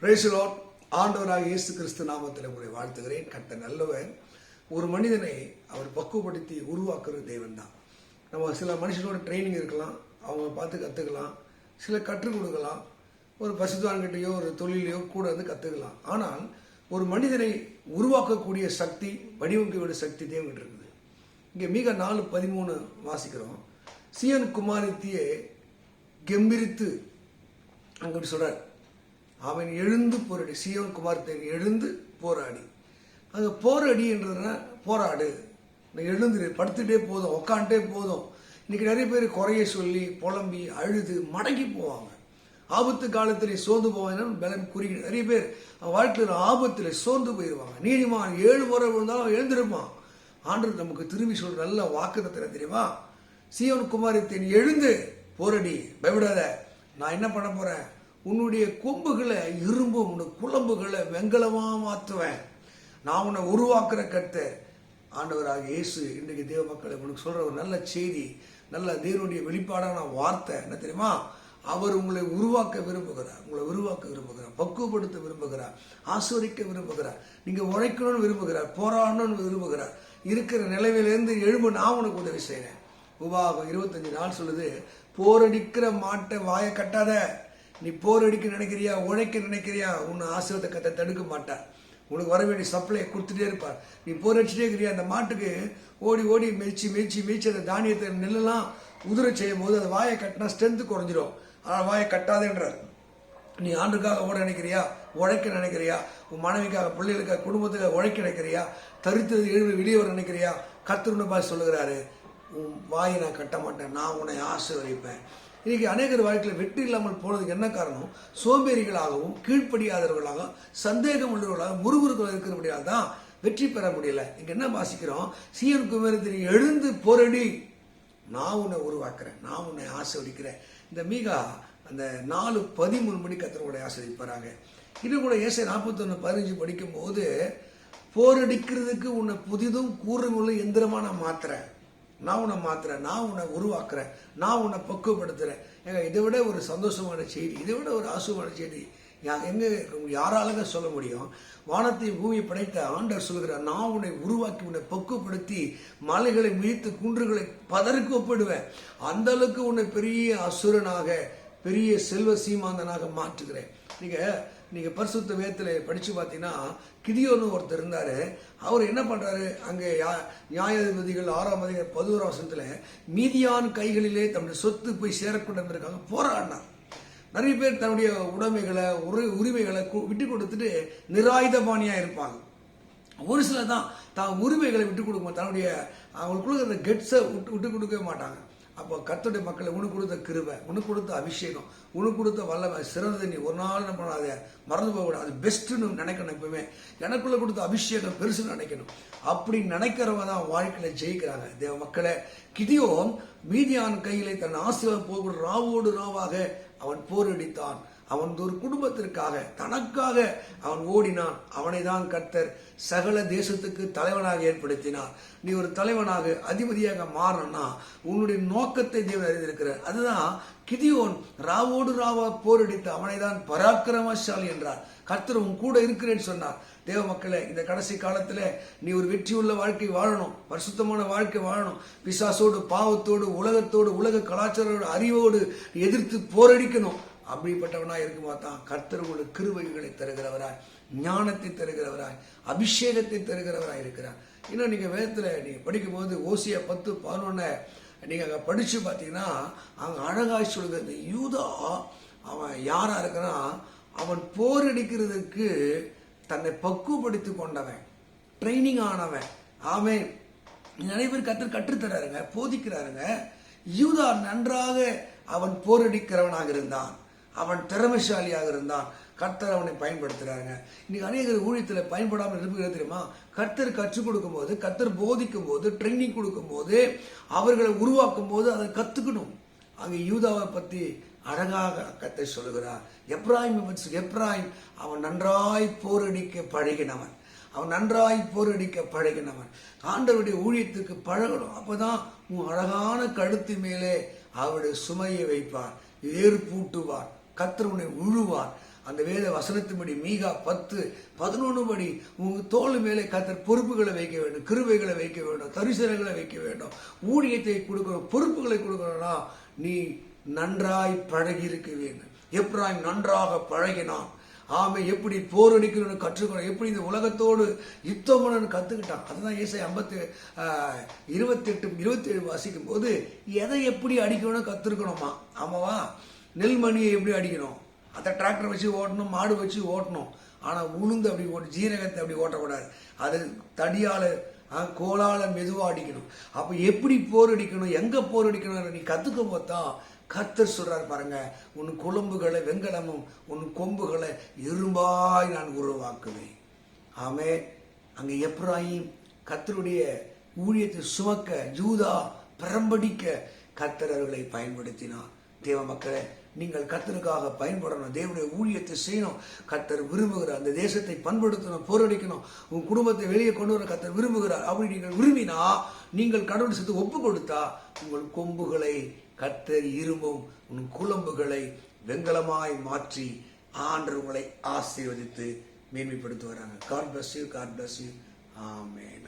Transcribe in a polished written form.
Praise the Lord. ஆண்டவராக இயேசு கிறிஸ்து நாமத்தில் உங்களை வாழ்த்துகிறேன். கர்த்தர் நல்லவர். ஒரு மனிதனை அவர் பக்குவப்படுத்தி உருவாக்குற தேவன் தான். நம்ம சில மனுஷனோட ட்ரைனிங் இருக்கலாம், அவங்க பார்த்து கற்றுக்கலாம், சில கற்றுக் கொடுக்கலாம், ஒரு பசுதான்கிட்டையோ ஒரு தொழிலையோ கூட வந்து கற்றுக்கலாம். ஆனால் ஒரு மனிதனை உருவாக்கக்கூடிய சக்தி, வடிவமைக்கக்கூடிய சக்தி தேவன் இருக்குது. இங்கே மீகா 4:13 வாசிக்கிறோம். சீயோன் குமாரத்தியே கெம்பீரித்து அங்கே சொல்றார், அவன் எழுந்து போராடி, சீயோன் குமாரத்தின் எழுந்து போராடி. அங்கே போராடி என்றதுனா போராடு, எழுந்து படுத்துட்டே போதும், உக்காண்டே போதும். இன்னைக்கு நிறைய பேர் குறைய சொல்லி புலம்பி அழுது மடங்கி போவாங்க. ஆபத்து காலத்தில் சோர்ந்து போவாங்க, பலம் குறி. நிறைய பேர் வாழ்க்கையில் ஆபத்தில் சோர்ந்து போயிடுவாங்க. நீதிமான் 7 முறை விழுந்தாலும் எழுந்திருப்பான். ஆண்டவர் நமக்கு திரும்பி சொல்ற நல்ல வாக்குத்தத்தம் தெரியுமா? சீயோன் குமாரத்தின் எழுந்து போராடி, பயப்படாத, நான் என்ன பண்ண போறேன், உன்னுடைய கொம்புகளை இரும்பும், உன்னுடைய குழம்புகளை வெங்கலமா மாற்றுவேன். நான் உன்னை உருவாக்குற கர்த்தர் ஆண்டவராக இயேசு இன்றைக்கு தேவ மக்களை உனக்கு சொல்ற ஒரு நல்ல செய்தி, நல்ல தேவனுடைய வெளிப்பாடான வார்த்தை என்ன தெரியுமா? அவர் உங்களை உருவாக்க விரும்புகிறார், உங்களை உருவாக்க விரும்புகிறார், பக்குவப்படுத்த விரும்புகிறார், ஆஸ்வதிக்க விரும்புகிறார், நீங்க உழைக்கணும்னு விரும்புகிறார், போராடணும்னு விரும்புகிறார். இருக்கிற நிலைமையிலிருந்து எழும்பு, நான் உனக்கு உதவி செய்யறேன். உபாகம் 25 சொல்லுது, போரடிக்கிற மாட்டை வாயை கட்டாத. நீ போர் அடிக்க நினைக்கிறியா, உழைக்க நினைக்கிறியா, உன்னை ஆசீர்வாதத்தை கத்த தடுக்க மாட்டார். உனக்கு வர வேண்டிய சப்ளை கொடுத்துட்டே இருப்பார். நீ போர் அடிச்சுட்டே இருக்கிறியா, அந்த மாட்டுக்கு ஓடி ஓடி மிதிச்சு அந்த தானியத்தை நெல்லெல்லாம் உதிரை செய்யும் போது அது வாயை கட்டினா ஸ்ட்ரென்த்து குறைஞ்சிரும். ஆனால் வாயை கட்டாதேன்றார். நீ ஆண்டுக்காக ஓட நினைக்கிறியா, உழைக்க நினைக்கிறியா, உன் மனைவிக்காக, பிள்ளைகளுக்காக, குடும்பத்துக்காக உழைக்க நினைக்கிறியா, தரித்தது எழுதி வெளியே வர நினைக்கிறியா, கர்த்தருடைய பாய் சொல்லுகிறாரு, உன் வாயை நான் கட்ட மாட்டேன், நான் உன்னை ஆசீர்வதிப்பேன். இன்னைக்கு அநேகர் வாழ்க்கையில் வெற்றி இல்லாமல் போனதுக்கு என்ன காரணம்? சோம்பேறிகளாகவும் கீழ்ப்படியாதவர்களாகவும் சந்தேகம் உள்ளவர்களாக முறுமுறுகள் இருக்கிறபடியால் தான் வெற்றி பெற முடியல. இங்க என்ன வாசிக்கிறோம்? சீயோன் குமாரத்தின் எழுந்து போரடி, நான் உன்னை உருவாக்குறேன், நான் உன்னை ஆசீர்வதிக்கிறேன். இந்த மீகா அந்த 4:13 மணி கர்த்தருடைய ஆசீர்வதிப்பாங்க. இது கூட ஏசாயா 41:15 படிக்கும் போது, போரடிக்கிறதுக்கு உன்னை புதிதும் கூர்மையுள்ள எந்திரமா நான் மாத்துறேன், நான் உன்னை மாத்துறேன், நான் உன்னை உருவாக்குறேன், நான் உன்னை பக்குவப்படுத்துறேன். இதை விட ஒரு சந்தோஷமான செய்தி, இதை விட ஒரு ஆசுவான செய்தி எங்க யாராலுங்க சொல்ல முடியும்? வானத்தை பூமியை படைத்த ஆண்டவர் சொல்கிறார், நான் உன்னை உருவாக்கி உன்னை பக்குவப்படுத்தி மலைகளை மிதித்து குன்றுகளை பதருக்கு ஒப்பிடுவேன். அந்த அளவுக்கு உன்னை பெரிய அசுரனாக, பெரிய செல்வ சீமாந்தனாக மாற்றுகிறேன். நீங்க பரிசுத்த வேதத்துல படிச்சு பார்த்தீங்கன்னா, கிதியோன்னு ஒருத்தர் இருந்தாரு. அவர் என்ன பண்றாரு, அங்கே நியாயாதிபதிகள் 6:11 மீதியான் கைகளிலே தன்னுடைய சொத்து போய் சேரக்கூடாதுக்காக போராடினார். நிறைய பேர் தன்னுடைய உடைமைகளை, உரிமைகளை விட்டு கொடுத்துட்டு நிராயுதபாணியா இருப்பாங்க. ஒரு சிலர் தான் தான் உரிமைகளை விட்டு கொடுக்க, தன்னுடைய அவங்களுக்குள்ள கெட்ஸை விட்டு கொடுக்கவே மாட்டாங்க. அப்போ கர்த்தருடைய மக்களை, உனக்கு கொடுத்த கிருபை, உனக்கு கொடுத்த அபிஷேகம், உனக்கு கொடுத்த வல்லமை சிறந்தது, நீ ஒரு நாள் என்ன பண்ணாத, மறந்து போகக்கூடாது, அது பெஸ்ட்டுன்னு நினைக்கணும். எப்பவுமே எனக்குள்ள கொடுத்த அபிஷேகம் பெருசுன்னு நினைக்கணும். அப்படி நினைக்கிறவங்க தான் வாழ்க்கையில ஜெயிக்கிறாங்க. தேவ மக்களை, கிதியோன் மீதியான் கையிலே தன் ஆசீர்வாதம் போகிற ராவோடு ராவாக அவன் போரடித்தான். அவன் ஒரு குடும்பத்திற்காக, தனக்காக அவன் ஓடினான். அவனை தான் கர்த்தர் சகல தேசத்துக்கு தலைவனாக ஏற்படுத்தினார். நீ ஒரு தலைவனாக, அதிபதியாக மாறணும்னா உன்னுடைய நோக்கத்தை தேவன் அறிந்திருக்கிறார். அதுதான் கிதியோன் ராவோடு ராவா போரடித்து அவனை தான் பராக்கிரமசாலி என்றார். கர்த்தர் உன் கூட இருக்கிறேன்னு சொன்னார். தேவ மக்களே, இந்த கடைசி காலத்துல நீ ஒரு வெற்றியுள்ள வாழ்க்கை வாழணும், பரிசுத்தமான வாழ்க்கை வாழணும். பிசாசோடு, பாவத்தோடு, உலகத்தோடு, உலக கலாச்சாரோடு, அறிவோடு எதிர்த்து போரடிக்கணும். அப்படிப்பட்டவனா இருக்குமா தான் கர்த்தர் உங்களுக்கு கிருபைகளை தருகிறவராய், ஞானத்தை தருகிறவராய், அபிஷேகத்தை தருகிறவராய் இருக்கிறார். இன்னும் நீங்க வேதத்துல நீங்க படிக்கும் போது ஓசியா 10:11 நீங்க அங்க படிச்சு பார்த்தீங்கன்னா, அங்க அழகாய் சொல்கிறது, யூதா அவன் யாரா இருக்கிறான், அவன் போரடிக்கிறதுக்கு தன்னை பக்குவப்படுத்தி கொண்டவன், ட்ரைனிங் ஆனவன். ஆமென். நிறைய பேர் கர்த்தர் கற்றுத்தராருங்க, போதிக்கிறாருங்க. யூதா நன்றாக அவன் போரடிக்கிறவனாக இருந்தான், அவன் திறமைசாலியாக இருந்தான். கர்த்தர் அவனை பயன்படுத்துறாங்க. இன்னைக்கு அநேகர் ஊழியத்தில் பயன்படாமல் இருப்பது தெரியுமா? கர்த்தர் கற்றுக் கொடுக்கும் போது, கர்த்தர் போதிக்கும் போது, ட்ரைனிங் கொடுக்கும் போது, அவர்களை உருவாக்கும் போது அதை கத்துக்கணும். அங்கே யூதாவை பத்தி அழகாக கர்த்தர் சொல்லுகிறார். எப்ராயிம் அவன் நன்றாய் போரடிக்க பழகினவன், அவன் நன்றாய் போரடிக்க பழகினவன். ஆண்டவருடைய ஊழியத்துக்கு பழகணும். அப்பதான் உன் அழகான கழுத்து மேலே அவருடைய சுமையை வைப்பார், ஏறு பூட்டுவார், கர்த்தர் உன்னை உழுவார். அந்த வேத வசனத்தின்படி மீகா 10:11 படி உங்க தோல் மேலே கர்த்தர் பொறுப்புகளை வைக்க வேண்டும், கிருபைகளை வைக்க வேண்டும், தரிசனங்களை வைக்க வேண்டும், ஊழியத்தை கொடுக்கணும், பொறுப்புகளை கொடுக்கணும்னா நீ நன்றாய் பழகி இருக்க வேண்டும். எப்ராயிம் நன்றாக பழகினான். ஆமை எப்படி போர் அடிக்கணும்னு கற்றுக்கணும், எப்படி இந்த உலகத்தோடு யுத்தம் பண்ணணும்னு கத்துக்கிட்டான். அதுதான் ஏசாயா 28:27 வாசிக்கும் போது எதை எப்படி அடிக்கணும்னு கத்துருக்கணுமா. ஆமாவா, நெல்மணியை எப்படி அடிக்கணும், அதை டிராக்டர் வச்சு ஓட்டணும், மாடு வச்சு ஓட்டணும். ஆனா உளுந்து அப்படி ஓட்டு, ஜீரகத்தை அப்படி ஓட்டக்கூடாது, அது தடியால கோலால மெதுவா அடிக்கணும். அப்ப எப்படி போர் அடிக்கணும், எங்க போர் அடிக்கணும் நீ கத்துக்கும் போதுதான் கர்த்தர் சொல்றார் பாருங்க, உன் கொழும்புகளை வெண்கலமும் உன் கொம்புகளை இரும்பாய் நான் உருவாக்குவேன். ஆமே, அங்க எப்ராயிம் கர்த்தருடைய ஊழியத்தை சுமக்க, யூதா பிரம்படிக்க கர்த்தர் அவர்களை பயன்படுத்தினார். தேவ மக்களே, நீங்கள் கர்த்தருக்காக பயன்படணும், தேவனுடைய ஊழியத்தை செய்யணும். கர்த்தர் விரும்புகிறார், அந்த தேசத்தை பண்படுத்தணும், போரடிக்கணும், உன் குடும்பத்தை வெளியே கொண்டு வர கர்த்தர் விரும்புகிறார். அப்படி நீங்கள் விரும்பினா, நீங்கள் கடவுள் சேர்த்து ஒப்பு கொடுத்தா, உங்கள் கொம்புகளை கர்த்தர் இரும்பும், உன் குழம்புகளை வெண்கலமாய் மாற்றி ஆண்டவர் உங்களை ஆசீர்வதித்து மேன்மைப்படுத்துவாராங்க. God bless you. God bless you. Amen.